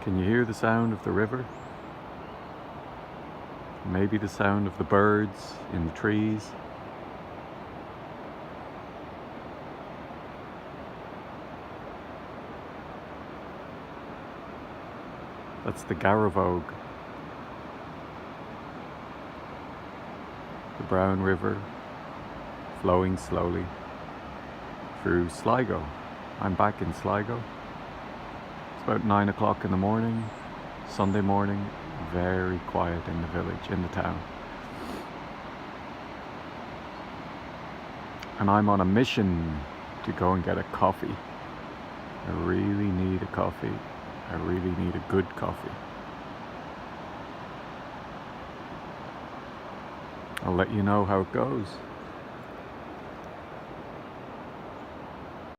Can you hear the sound of the river? Maybe the sound of the birds in the trees. That's the Garavogue, the brown river flowing slowly through Sligo. I'm back in Sligo. It's about 9 o'clock in the morning, Sunday morning, very quiet in the village, in the town. And I'm on a mission to go and get a coffee. I really need a coffee. I really need a good coffee. I'll let you know how it goes.